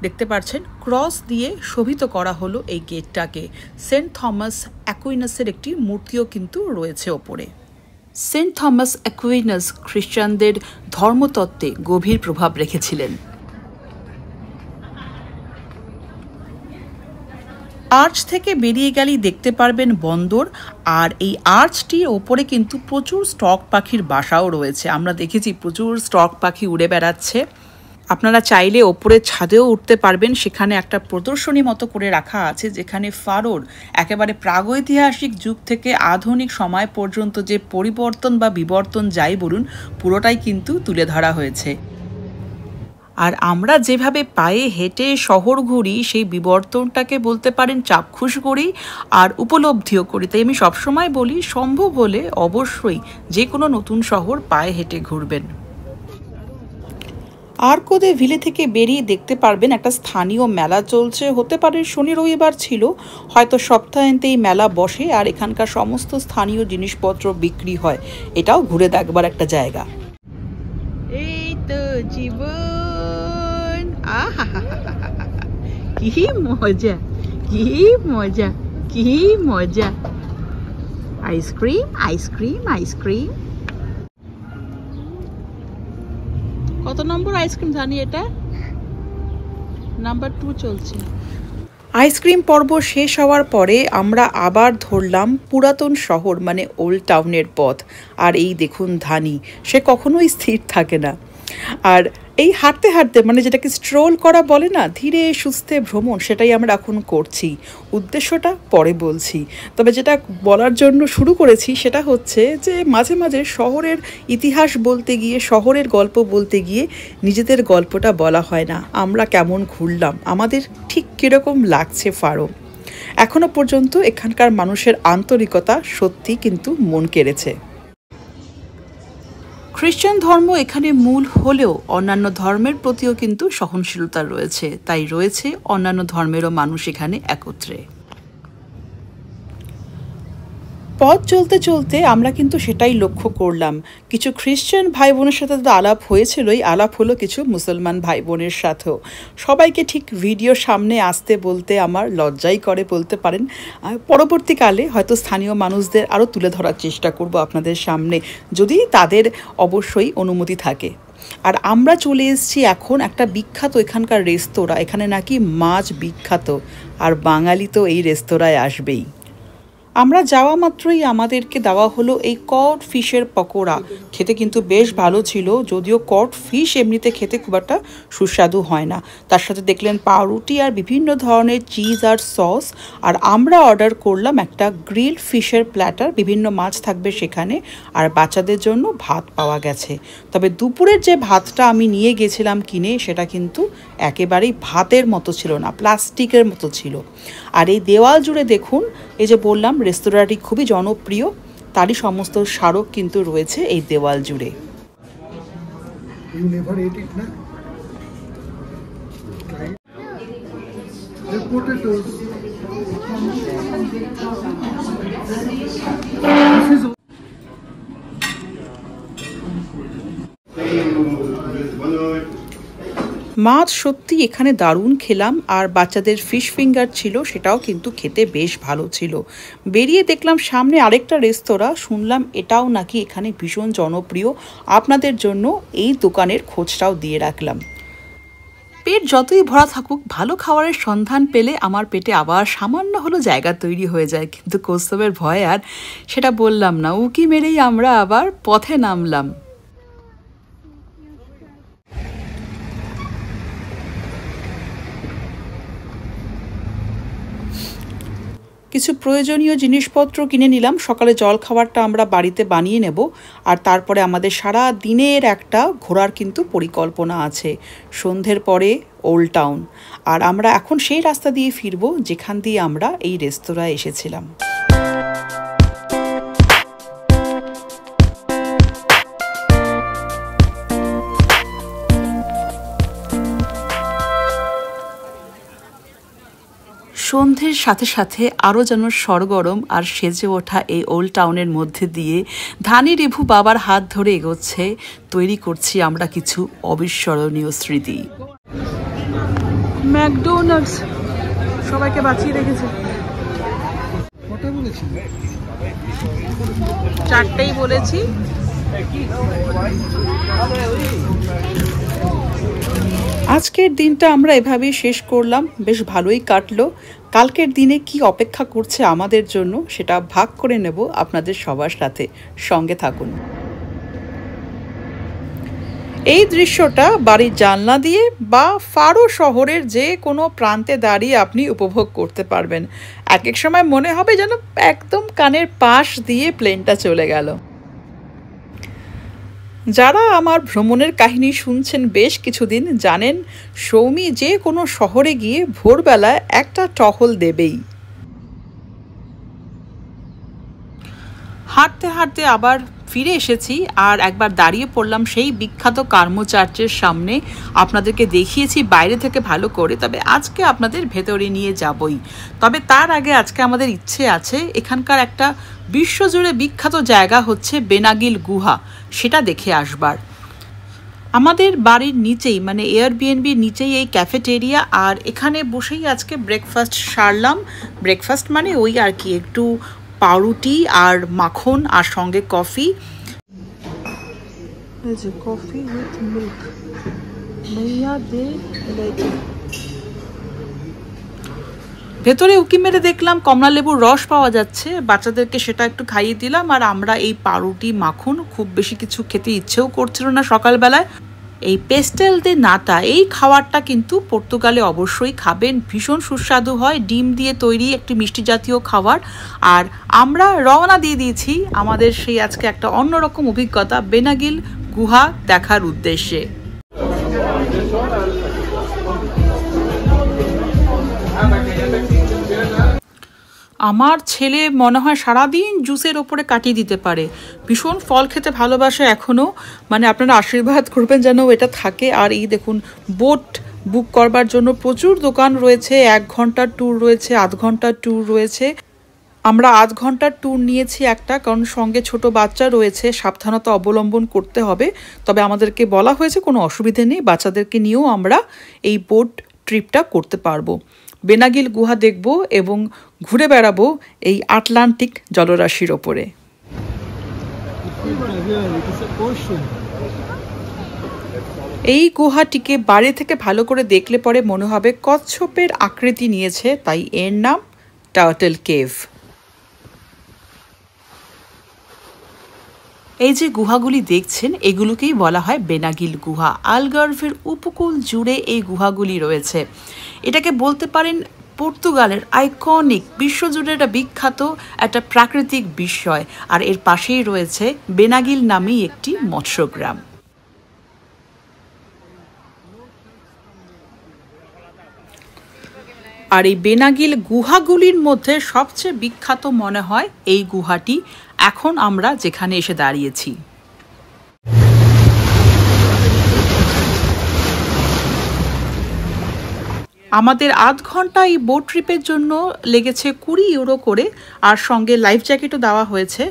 দেখতে পাচ্ছেন ক্রস দিয়ে শোভিত করা হলো এই গেটটাকে। সেন্ট থমাস অ্যাকুইনাসের একটি মূর্তিও কিন্তু রয়েছে ওপরে। সেন্ট থমাস অ্যাকুইনাস খ্রিস্টানদের ধর্মতত্ত্বে গভীর প্রভাব রেখেছিলেন। আর্চ থেকে বেরিয়ে গেলেই দেখতে পারবেন বন্দর, আর এই আর্চটির ওপরে কিন্তু প্রচুর স্টক পাখির বাসাও রয়েছে। আমরা দেখেছি প্রচুর স্টক পাখি উড়ে বেড়াচ্ছে। আপনারা চাইলে ওপরের ছাদেও উঠতে পারবেন, সেখানে একটা প্রদর্শনী মতো করে রাখা আছে যেখানে ফারোর একেবারে প্রাগৈতিহাসিক যুগ থেকে আধুনিক সময় পর্যন্ত যে পরিবর্তন বা বিবর্তন যাই বলুন পুরোটাই কিন্তু তুলে ধরা হয়েছে। আর আমরা যেভাবে পায়ে হেঁটে শহর ঘুরি সেই বিবর্তনটাকে বলতে পারেন চাক্ষুষ করি আর উপলব্ধিও করি। তাই আমি সবসময় বলি সম্ভব হলে অবশ্যই যে কোনো নতুন শহর পায়ে হেঁটে ঘুরবেন। আর্কো দে ভিলে থেকে বেরিয়ে দেখতে পারবেন একটা স্থানীয় মেলা চলছে, হতে পারে শনি রবিবার ছিল, হয়তো সপ্তাহান্তে এই মেলা বসে আর এখানকার সমস্ত স্থানীয় জিনিসপত্র বিক্রি হয়। এটাও ঘুরে দেখবার একটা জায়গা। এই তো জীবন, কি মজা, কি মজা, কি মজা। Ice cream ice cream ice cream. কত নম্বর আইসক্রিম জানি, এটা নাম্বার 2 চলছে। আইসক্রিম পর্ব শেষ হওয়ার পরে আমরা আবার ধরলাম পুরাতন শহর মানে ওল্ড টাউনের পথ। আর এই দেখুন ধানি, সে কখনোই স্থির থাকে না। আর এই হাঁটতে হাঁটতে মানে যেটাকে স্ট্রোল করা বলে না, ধীরে সুস্থে ভ্রমণ, সেটাই আমরা এখন করছি। উদ্দেশ্যটা পরে বলছি, তবে যেটা বলার জন্য শুরু করেছি সেটা হচ্ছে যে মাঝে মাঝে শহরের ইতিহাস বলতে গিয়ে, শহরের গল্প বলতে গিয়ে নিজেদের গল্পটা বলা হয় না। আমরা কেমন ঘুরলাম, আমাদের ঠিক কীরকম লাগছে ফারো। এখনো পর্যন্ত এখানকার মানুষের আন্তরিকতা সত্যি কিন্তু মন কেড়েছে। খ্রিস্টান ধর্ম এখানে মূল হলেও অন্যান্য ধর্মের প্রতিও কিন্তু সহনশীলতা রয়েছে, তাই রয়েছে অন্যান্য ধর্মেরও মানুষ এখানে একত্রে। পথ চলতে চলতে আমরা কিন্তু সেটাই লক্ষ্য করলাম, কিছু খ্রিস্টান ভাই বোনের সাথে তো আলাপ হয়েছিলই, আলাপ হলো কিছু মুসলমান ভাই বোনের সাথেও। সবাইকে ঠিক ভিডিওর সামনে আসতে বলতে আমার লজ্জাই করে বলতে পারেন। পরবর্তীকালে হয়তো স্থানীয় মানুষদের আরও তুলে ধরার চেষ্টা করব আপনাদের সামনে, যদি তাদের অবশ্যই অনুমতি থাকে। আর আমরা চলে এসেছি এখন একটা বিখ্যাত এখানকার রেস্তোরাঁ, এখানে নাকি মাছ বিখ্যাত, আর বাঙালি তো এই রেস্তোরাঁয় আসবেই। আমরা যাওয়া মাত্রই আমাদেরকে দেওয়া হলো এই কড ফিশের পকোড়া। খেতে কিন্তু বেশ ভালো ছিল, যদিও কড ফিশ এমনিতে খেতে খুব একটা সুস্বাদু হয় না। তার সাথে দেখলেন পাউরুটি আর বিভিন্ন ধরনের চিজ আর সস। আর আমরা অর্ডার করলাম একটা গ্রিল ফিশের প্ল্যাটার, বিভিন্ন মাছ থাকবে সেখানে, আর বাচ্চাদের জন্য ভাত পাওয়া গেছে। তবে দুপুরের যে ভাতটা আমি নিয়ে গেছিলাম কিনে, সেটা কিন্তু একেবারেই ভাতের মতো ছিল না, প্লাস্টিকের মতো ছিল। আর এই দেওয়াল জুড়ে দেখুন, এই যে বললাম রেস্তোরাঁটি খুবই জনপ্রিয়, তারই সমস্ত স্মারক কিন্তু রয়েছে এই দেওয়াল জুড়ে। মাছ সত্যি এখানে দারুণ খেলাম, আর বাচ্চাদের ফিশ ফিঙ্গার ছিল, সেটাও কিন্তু খেতে বেশ ভালো ছিল। বেরিয়ে দেখলাম সামনে আরেকটা রেস্তোরাঁ, শুনলাম এটাও নাকি এখানে ভীষণ জনপ্রিয়। আপনাদের জন্য এই দোকানের খোঁজটাও দিয়ে রাখলাম। পেট যতই ভরা থাকুক, ভালো খাবারের সন্ধান পেলে আমার পেটে আবার সামান্য হলো জায়গা তৈরি হয়ে যায়, কিন্তু কৌস্তবের ভয়ে আর সেটা বললাম না। উকি মেরেই আমরা আবার পথে নামলাম। কিছু প্রয়োজনীয় জিনিসপত্র কিনে নিলাম। সকালে জল খাবারটা আমরা বাড়িতে বানিয়ে নেব, আর তারপরে আমাদের সারা দিনের একটা ঘোরার কিন্তু পরিকল্পনা আছে। সন্ধ্যের পরে ওল্ড টাউন, আর আমরা এখন সেই রাস্তা দিয়ে ফিরবো যেখান দিয়ে আমরা এই রেস্তোরাঁয় এসেছিলাম। সন্ধ্যের সাথে সাথে আরও যেন সরগরম আর সেজে ওঠা এই ওল্ড টাউনের মধ্যে দিয়ে ধানি রেভু বাবার হাত ধরে এগোচ্ছে। তৈরি করছি আমরা কিছু অবিস্মরণীয় স্মৃতি। ম্যাকডোনাল্ডস সবাইকে বাঁচিয়ে রেখেছে। কটা বলেছি? 4টেই বলেছি। আজকের দিনটা আমরা এভাবেই শেষ করলাম, বেশ ভালোই কাটলো। কালকের দিনে কি অপেক্ষা করছে আমাদের জন্য সেটা ভাগ করে নেব আপনাদের সবার সাথে। সঙ্গে থাকুন। এই দৃশ্যটা বাড়ির জানলা দিয়ে বা ফারো শহরের যে কোনো প্রান্তে দাঁড়িয়ে আপনি উপভোগ করতে পারবেন। এক এক সময় মনে হবে যেন একদম কানের পাশ দিয়ে প্লেনটা চলে গেল। যারা আমার ভ্রমণের কাহিনী শুনছেন বেশ কিছুদিন, জানেন সৌমি যে কোনো শহরে গিয়ে ভোরবেলায় একটা টহল দেবেই। হাঁটতে হাঁটতে আবার ফিরে এসেছি আর একবার দাঁড়িয়ে পড়লাম সেই বিখ্যাত কার্মো চার্চের সামনে। আপনাদেরকে দেখিয়েছি বাইরে থেকে ভালো করে, তবে আজকে আপনাদের ভেতরে নিয়ে যাবই। তবে তার আগে আজকে আমাদের ইচ্ছে আছে এখানকার একটা বিশ্বজুড়ে বিখ্যাত জায়গা হচ্ছে বেনাগিল গুহা, সেটা দেখে আসবার। আমাদের বাড়ির নিচেই মানে এয়ারবিএনবির নিচেই এই ক্যাফেটেরিয়া, আর এখানে বসেই আজকে ব্রেকফাস্ট সারলাম। ব্রেকফাস্ট মানে ওই আর কি, একটু পাউরুটি আর মাখন আর সঙ্গে কফি। কফি উইথ মিল্ক, ভেতরে উকি মেরে দেখলাম কমলা লেবুর রস পাওয়া যাচ্ছে, বাচ্চাদেরকে সেটা একটু খাইয়ে দিলাম। আর আমরা এই পাউরুটি মাখন, খুব বেশি কিছু খেতে ইচ্ছেও করছিল না সকালবেলায়। এই পেস্টেল দে নাটা, এই খাবারটা কিন্তু পর্তুগালে অবশ্যই খাবেন, ভীষণ সুস্বাদু হয়। ডিম দিয়ে তৈরি একটি মিষ্টি জাতীয় খাবার। আর আমরা রওনা দিয়ে দিয়েছি আমাদের সেই আজকে একটা অন্যরকম অভিজ্ঞতা বেনাগিল গুহা দেখার উদ্দেশ্যে। আমার ছেলে মনে হয় সারাদিন জুসের ওপরে কাটিয়ে দিতে পারে, ভীষণ ফল খেতে ভালোবাসে এখনও। মানে আপনারা আশীর্বাদ করবেন যেন এটা থাকে। আর এই দেখুন, বোট বুক করবার জন্য প্রচুর দোকান রয়েছে, 1 ঘন্টার ট্যুর রয়েছে, আধ ঘন্টার ট্যুর রয়েছে। আমরা আধ ঘন্টার ট্যুর নিয়েছি একটা, কারণ সঙ্গে ছোট বাচ্চা রয়েছে, সাবধানতা অবলম্বন করতে হবে। তবে আমাদেরকে বলা হয়েছে কোনো অসুবিধে নেই, বাচ্চাদেরকে নিয়েও আমরা এই বোট ট্রিপটা করতে পারবো। বেনাগিল গুহা দেখব এবং ঘুরে বেড়াবো এই আটলান্টিক জলরাশির ওপরে। এই গুহাটিকে বাইরে থেকে ভালো করে দেখলে পরে মনে হবে কচ্ছপের আকৃতি নিয়েছে, তাই এর নাম টার্টল কেভ। এই যে গুহাগুলি দেখছেন এগুলোকেই বলা হয় বেনাগিল গুহা। আলগার্ভের উপকূল জুড়ে এই গুহাগুলি রয়েছে। এটাকে বলতে পারেন পর্তুগালের আইকনিক, বিশ্বজুড়ে একটা বিখ্যাত একটা প্রাকৃতিক বিস্ময়। আর এর পাশেই রয়েছে বেনাগিল নামেই একটি মৎস্যগ্রাম। আর এই বেনাগিল গুহাগুলির মধ্যে সবচেয়ে বিখ্যাত মনে হয় এই গুহাটি, এখন আমরা যেখানে এসে দাঁড়িয়েছি। আমাদের আধ ঘন্টা এই বোট ট্রিপের জন্য লেগেছে 20 ইউরো করে, আর সঙ্গে লাইফ জ্যাকেটও দেওয়া হয়েছে।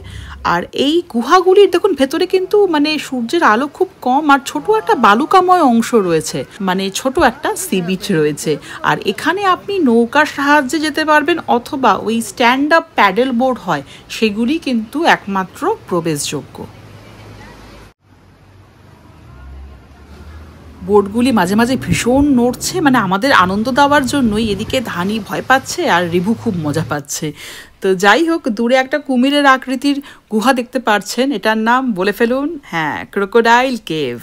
আর এই গুহাগুলির দেখুন ভেতরে কিন্তু মানে সূর্যের আলো খুব কম, আর ছোট একটা বালুকাময় অংশ রয়েছে, মানে ছোট একটা সি বিচ রয়েছে। আর এখানে আপনি নৌকার সাহায্যে যেতে পারবেন, অথবা ওই স্ট্যান্ড আপ প্যাডেল বোর্ড হয়, সেগুলি কিন্তু একমাত্র প্রবেশযোগ্য। বোটগুলি মাঝে মাঝে ভীষণ নড়ছে, মানে আমাদের আনন্দ দেওয়ার জন্যই। এদিকে ধানি ভয় পাচ্ছে আর রিভু খুব মজা পাচ্ছে। তো যাই হোক, দূরে একটা কুমিরের আকৃতির গুহা দেখতে পাচ্ছেন, এটার নাম বলে ফেলুন, হ্যাঁ, ক্রোকোডাইল কেভ।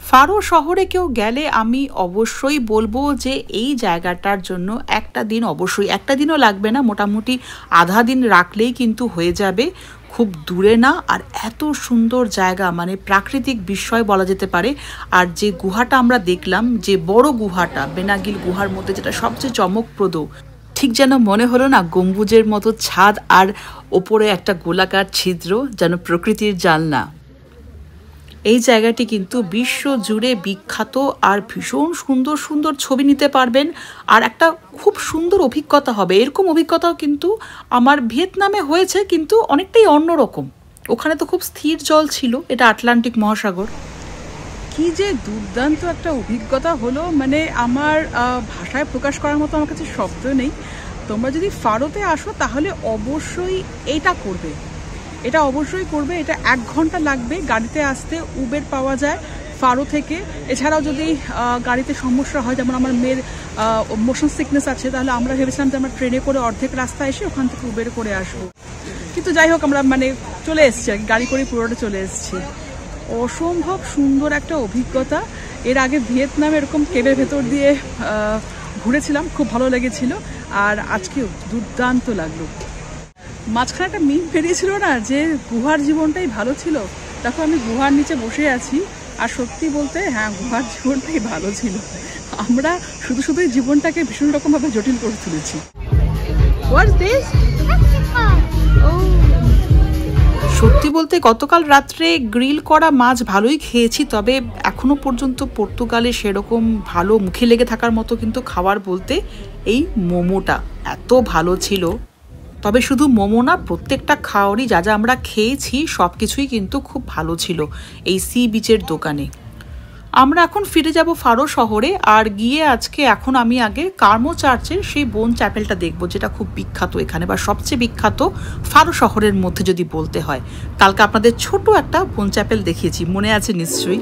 ফারো শহরে কেউ গেলে আমি অবশ্যই বলবো যে এই জায়গাটার জন্য একটা দিন, অবশ্যই একটা দিনও লাগবে না, মোটামুটি আধা দিন রাখলেই কিন্তু হয়ে যাবে। খুব দূরে না, আর এত সুন্দর জায়গা, মানে প্রাকৃতিক বিস্ময় বলা যেতে পারে। আর যে গুহাটা আমরা দেখলাম, যে বড় গুহাটা বেনাগিল গুহার মধ্যে যেটা সবচেয়ে চমকপ্রদ, ঠিক যেন মনে হলো না গম্বুজের মতো ছাদ আর ওপরে একটা গোলাকার ছিদ্র, যেন প্রকৃতির জানলা। এই জায়গাটি কিন্তু বিশ্ব জুড়ে বিখ্যাত, আর ভীষণ সুন্দর সুন্দর ছবি নিতে পারবেন, আর একটা খুব সুন্দর অভিজ্ঞতা হবে। এরকম অভিজ্ঞতাও কিন্তু আমার ভিয়েতনামে হয়েছে, কিন্তু অনেকটাই অন্যরকম। ওখানে তো খুব স্থির জল ছিল, এটা আটলান্টিক মহাসাগর। কি যে দুর্দান্ত একটা অভিজ্ঞতা হলো, মানে আমার ভাষায় প্রকাশ করার মতো আমার কাছে শব্দ নেই। তোমরা যদি ফারোতে আসো তাহলে অবশ্যই এটা করবে, এটা অবশ্যই করবে। এটা 1 ঘন্টা লাগবে গাড়িতে আসতে, উবের পাওয়া যায় ফারো থেকে। এছাড়াও যদি গাড়িতে সমস্যা হয়, যেমন আমার মেয়ের মোশন সিকনেস আছে, তাহলে আমরা ভেবেছিলাম যে আমরা ট্রেনে করে অর্ধেক রাস্তা এসে ওখান থেকে উবের করে আসবো, কিন্তু যাই হোক আমরা মানে চলে এসেছি আর কি, গাড়ি করে পুরোটা চলে এসেছি। অসম্ভব সুন্দর একটা অভিজ্ঞতা। এর আগে ভিয়েতনামে এরকম কেবের ভেতর দিয়ে ঘুরেছিলাম, খুব ভালো লেগেছিল, আর আজকেও দুর্দান্ত লাগলো। মাঝখানে একটা মিম বেরিয়েছিল না যে গুহার জীবনটাই ভালো ছিল। দেখো আমি গুহার নিচে বসে আছি, আর সত্যি বলতে হ্যাঁ, গুহার জীবনটাই ভালো ছিল। আমরা শুধুই জীবনটাকে ভীষণ রকমভাবে জটিল করে তুলেছি। সত্যি বলতে গতকাল রাত্রে গ্রিল করা মাছ ভালোই খেয়েছি, তবে এখনো পর্যন্ত পর্তুগালে সেরকম ভালো মুখে লেগে থাকার মতো কিন্তু খাবার বলতে এই মোমোটা এত ভালো ছিল। তবে শুধু মোমো না, প্রত্যেকটা খাওয়ারই যা যা আমরা খেয়েছি সব কিছুই কিন্তু খুব ভালো ছিল এই সি বিচের দোকানে। আমরা এখন ফিরে যাব ফারো শহরে, আর গিয়ে এখন আমি আগে কার্মো চার্চের সেই বোন চ্যাপেলটা দেখব, যেটা খুব বিখ্যাত এখানে, বা সবচেয়ে বিখ্যাত ফারো শহরের মধ্যে যদি বলতে হয়। কালকে আপনাদের ছোট একটা বোন চ্যাপেল দেখিয়েছি, মনে আছে নিশ্চয়ই।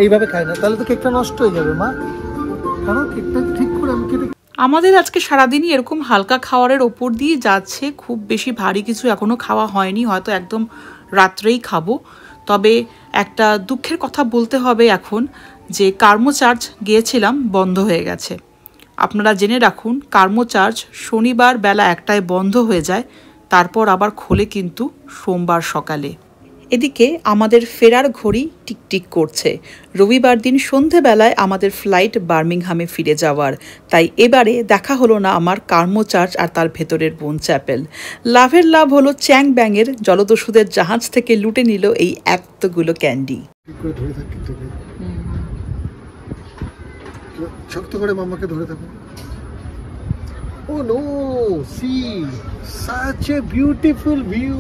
এইভাবে খায় না, তাহলে তো কেকটা নষ্ট হয়ে যাবে মা। কারণ কেকটা ঠিক করে আমি কেটে। আমাদের আজকে সারাদিনই এরকম হালকা খাবারের ওপর দিয়ে যাচ্ছে, খুব বেশি ভারী কিছু এখনো খাওয়া হয়নি, হয়তো একদম রাত্রেই খাবো। তবে একটা দুঃখের কথা বলতে হবে এখন, যে কার্মো চার্চ গিয়েছিলাম বন্ধ হয়ে গেছে। আপনারা জেনে রাখুন, কার্মো চার্চ শনিবার বেলা 1টায় বন্ধ হয়ে যায়, তারপর আবার খোলে কিন্তু সোমবার সকালে। এদিকে আমাদের ফেরার ঘড়ি টিকটিক করছে। রবিবার দিন সন্ধেবেলায় আমাদের ফ্লাইট বার্মিংহামে ফিরে যাওয়ার, তাই এবারে দেখা হলো না আমার কার্মো চার্চ আর তার ভেতরের বোন চ্যাপেল। লাভের লাভ হলো চ্যাং ব্যাংয়ের জলদস্যুদের জাহাজ থেকে লুটে নিল এই এতগুলো ক্যান্ডি। শক্ত করে মাম্মাকে ধরে থাকো। Oh no, see such a beautiful view.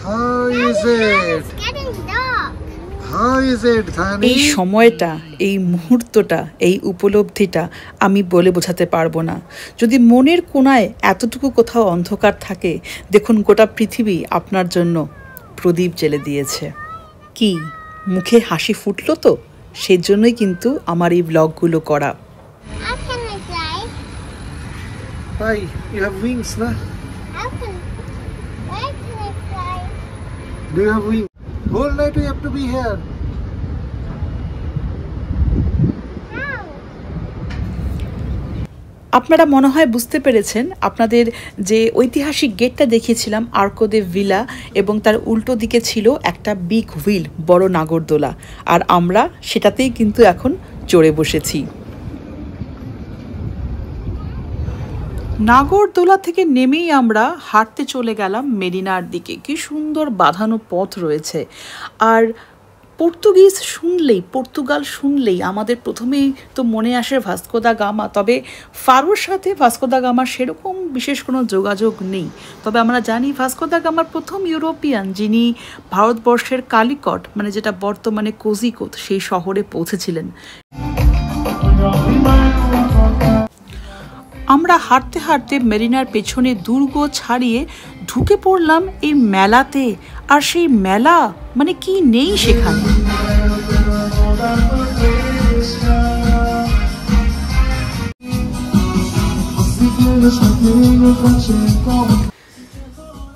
How is it? How is it, Dhani? এই সময়টা, এই মুহূর্তটা, এই উপলব্ধিটা আমি বলে বোঝাতে পারবো না। যদি মনের কোণায় এতটুকু কোথাও অন্ধকার থাকে, দেখুন গোটা পৃথিবী আপনার জন্য প্রদীপ জ্বেলে দিয়েছে। কি মুখে হাসি ফুটলো তো? সেজন্যই কিন্তু আমার এই ব্লগগুলো করা। Hi, you have wings, na? Where can I fly? Do you have wings? Whole night we have to be here. How? আপনারা মনে হয় বুঝতে পেরেছেন, আপনাদের যে ঐতিহাসিক গেটটা দেখিয়েছিলাম আর্কো দে ভিলা, এবং তার উল্টো দিকে ছিল একটা বিগ হুইল, বড় নাগরদোলা, আর আমরা সেটাতেই কিন্তু এখন চড়ে বসেছি। নাগরদোলা থেকে নেমেই আমরা হাঁটতে চলে গেলাম মেরিনার দিকে। কি সুন্দর বাঁধানো পথ রয়েছে। আর পর্তুগাল শুনলেই আমাদের প্রথমেই তো মনে আসে ভাস্কো দা গামা। তবে ফারোর সাথে ভাস্কো দা গামার সেরকম বিশেষ কোনো যোগাযোগ নেই। তবে আমরা জানি ভাস্কো দা গামার প্রথম ইউরোপিয়ান, যিনি ভারতবর্ষের কালিকট, মানে যেটা বর্তমানে কোজিকোড, সেই শহরে পৌঁছেছিলেন। আমরা হাঁটতে হাঁটতে মেরিনার পেছনে দুর্গ ছাড়িয়ে ঢুকে পড়লাম এই মেলাতে। আর সেই মেলা মানে কি নেই সেখানে।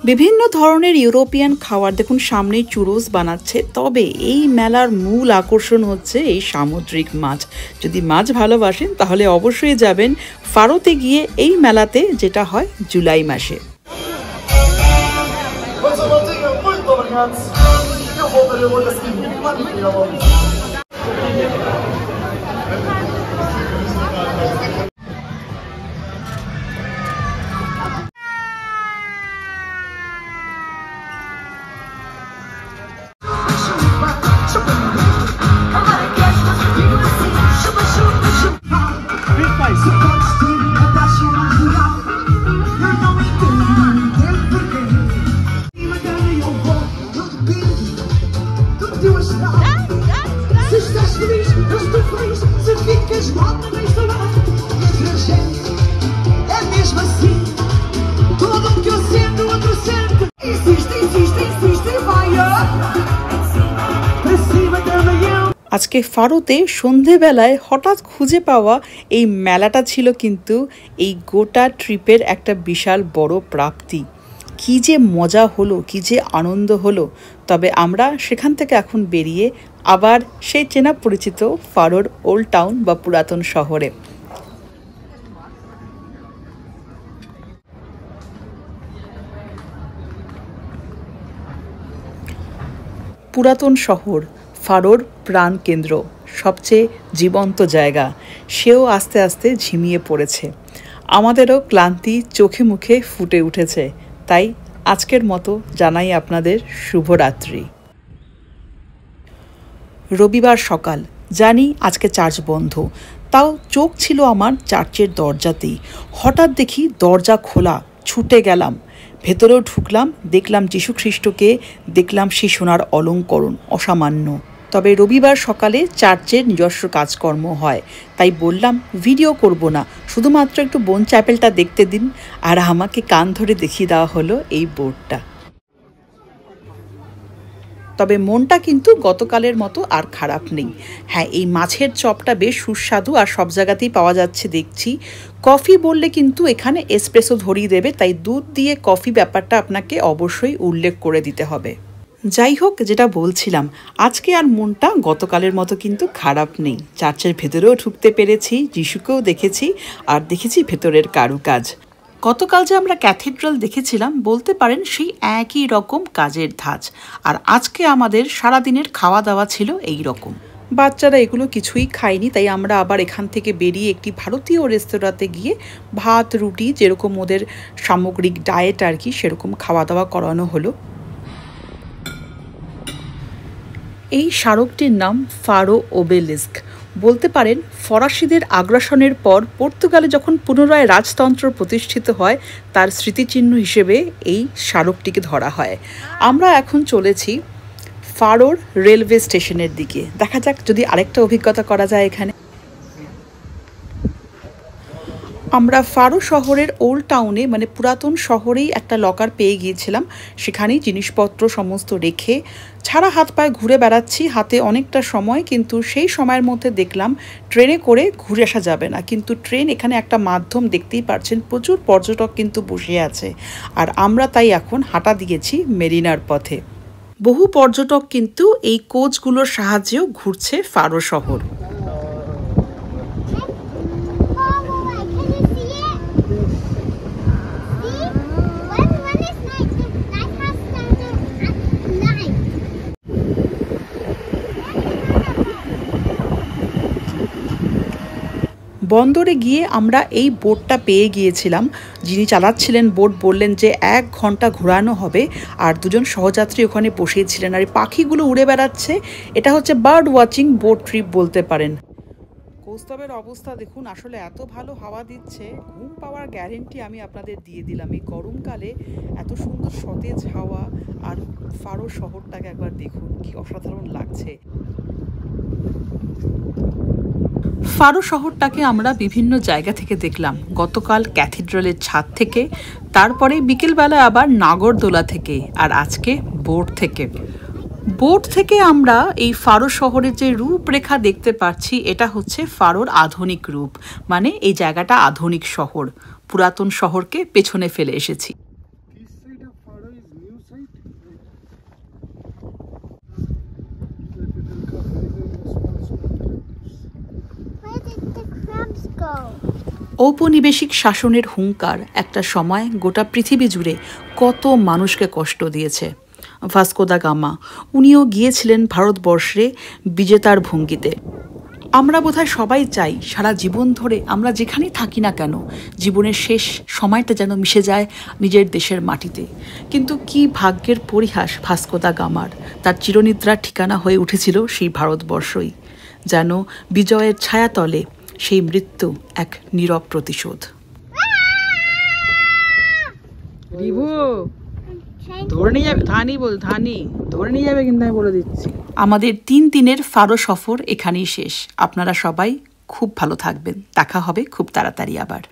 বিভিন্ন ধরনের ইউরোপিয়ান খাবার, দেখুন সামনেই চুরোস বানাচ্ছে। তবে এই মেলার মূল আকর্ষণ হচ্ছে এই সামুদ্রিক মাছ। যদি মাছ ভালোবাসেন তাহলে অবশ্যই যাবেন ফারোতে গিয়ে এই মেলাতে, যেটা হয় জুলাই মাসে। আজকে ফারোতে সন্ধেবেলায় হঠাৎ খুঁজে পাওয়া এই মেলাটা ছিল কিন্তু এই গোটা ট্রিপের একটা বিশাল বড় প্রাপ্তি। কী যে মজা হলো, কী যে আনন্দ হলো। তবে আমরা সেখান থেকে এখন বেরিয়ে আবার সেই চেনা পরিচিত ফারোর ওল্ড টাউন বা পুরাতন শহরে। পুরাতন শহর, ফারোর প্রাণকেন্দ্র, সবচেয়ে জীবন্ত জায়গা, সেও আস্তে আস্তে ঝিমিয়ে পড়েছে। আমাদেরও ক্লান্তি চোখে মুখে ফুটে উঠেছে। তাই আজকের মতো জানাই আপনাদের শুভরাত্রি। রবিবার সকাল, জানি আজকে চার্চ বন্ধ, তাও চোখ ছিল আমার চার্চের দরজাতেই। হঠাৎ দেখি দরজা খোলা, ছুটে গেলাম, ভেতরেও ঢুকলাম, দেখলাম যীশুখ্রিস্টকে, দেখলাম সেই সোনার অলঙ্করণ, অসামান্য। তবে রবিবার সকালে চার্চের নিজস্ব কাজকর্ম হয়, তাই বললাম ভিডিও করব না, শুধুমাত্র একটু বোন চ্যাপেলটা দেখতে দিন। আর আমাকে কান ধরে দেখিয়ে দেওয়া হলো এই বোর্ডটা। তবে মনটা কিন্তু গতকালের মতো আর খারাপ নেই। হ্যাঁ, এই মাছের চপটা বেশ সুস্বাদু আর সব জায়গাতেই পাওয়া যাচ্ছে দেখছি। কফি বললে কিন্তু এখানে এসপ্রেসো ধরিয়ে দেবে, তাই দুধ দিয়ে কফি ব্যাপারটা আপনাকে অবশ্যই উল্লেখ করে দিতে হবে। যাই হোক, যেটা বলছিলাম, আজকে আর মনটা গতকালের মতো কিন্তু খারাপ নেই। চার্চের ভেতরেও ঢুকতে পেরেছি, যিশুকেও দেখেছি, আর দেখেছি ভেতরের কারুকাজ। গতকাল যে আমরা ক্যাথিড্রাল দেখেছিলাম, বলতে পারেন সেই একই রকম কাজের ধাঁচ। আর আজকে আমাদের সারাদিনের খাওয়া দাওয়া ছিল এই রকম। বাচ্চারা এগুলো কিছুই খায়নি, তাই আমরা আবার এখান থেকে বেরিয়ে একটি ভারতীয় রেস্তোরাঁতে গিয়ে ভাত রুটি, যেরকম ওদের সামগ্রিক ডায়েট আর কি, সেরকম খাওয়া দাওয়া করানো হলো। এই স্মারকটির নাম ফারো ওবেলিস্ক। বলতে পারেন ফরাসিদের আগ্রাসনের পর পর্তুগালে যখন পুনরায় রাজতন্ত্র প্রতিষ্ঠিত হয়, তার স্মৃতিচিহ্ন হিসেবে এই স্মারকটিকে ধরা হয়। আমরা এখন চলেছি ফারোর রেলওয়ে স্টেশনের দিকে। দেখা যাক যদি আরেকটা অভিজ্ঞতা করা যায় এখানে। আমরা ফারো শহরের ওল্ড টাউনে, মানে পুরাতন শহরেই একটা লকার পেয়ে গিয়েছিলাম। সেখানেই জিনিসপত্র সমস্ত রেখে ছাড়া হাত পায়ে ঘুরে বেড়াচ্ছি, হাতে অনেকটা সময়। কিন্তু সেই সময়ের মধ্যে দেখলাম ট্রেনে করে ঘুরে আসা যাবে না, কিন্তু ট্রেন এখানে একটা মাধ্যম, দেখতেই পাচ্ছেন প্রচুর পর্যটক কিন্তু বসে আছে। আর আমরা তাই এখন হাঁটা দিয়েছি মেরিনার পথে। বহু পর্যটক কিন্তু এই কোচগুলোর সাহায্যেও ঘুরছে ফারো শহর। বন্দরে গিয়ে আমরা এই বোটটা পেয়ে গিয়েছিলাম। যিনি চালাচ্ছিলেন বোট বললেন যে 1 ঘন্টা ঘোরানো হবে, আর দুজন সহযাত্রী ওখানে বসিয়েছিলেন। আর এই পাখিগুলো উড়ে বেড়াচ্ছে, এটা হচ্ছে বার্ড ওয়াচিং বোট ট্রিপ বলতে পারেন। কৌস্তবের অবস্থা দেখুন, আসলে এত ভালো হাওয়া দিচ্ছে, ঘুম পাওয়ার গ্যারেন্টি আমি আপনাদের দিয়ে দিলাম। এই গরমকালে এত সুন্দর সতেজ হাওয়া, আর ফারো শহরটাকে একবার দেখুন কি অসাধারণ লাগছে। ফারো শহরটাকে আমরা বিভিন্ন জায়গা থেকে দেখলাম। গতকাল ক্যাথিড্রালের ছাদ থেকে, তারপরে বিকেলবেলা আবার নাগরদোলা থেকে, আর আজকে বোট থেকে। বোট থেকে আমরা এই ফারো শহরের যে রূপরেখা দেখতে পাচ্ছি, এটা হচ্ছে ফারোর আধুনিক রূপ। মানে এই জায়গাটা আধুনিক শহর, পুরাতন শহরকে পেছনে ফেলে এসেছি। ঔপনিবেশিক শাসনের হুঙ্কার একটা সময় গোটা পৃথিবী জুড়ে কত মানুষকে কষ্ট দিয়েছে। ভাস্কো দা গামা, উনিও গিয়েছিলেন ভারতবর্ষে বিজেতার ভঙ্গিতে। আমরা বোধহয় সবাই চাই সারা জীবন ধরে আমরা যেখানেই থাকি না কেন, জীবনের শেষ সময়টা যেন মিশে যায় নিজের দেশের মাটিতে। কিন্তু কি ভাগ্যের পরিহাস ভাস্কো দা গামার, তার চিরনিদ্রার ঠিকানা হয়ে উঠেছিল সেই ভারতবর্ষই। যেন বিজয়ের ছায়াতলে সেই মৃত্যু এক নীরব প্রতিশোধ। ধরে নিয়ে যাবে, ধরে নিয়ে যাবে, কিন্তু আমি বলে দিচ্ছি। আমাদের 3 দিনের ফারো সফর এখানেই শেষ। আপনারা সবাই খুব ভালো থাকবেন, দেখা হবে খুব তাড়াতাড়ি আবার।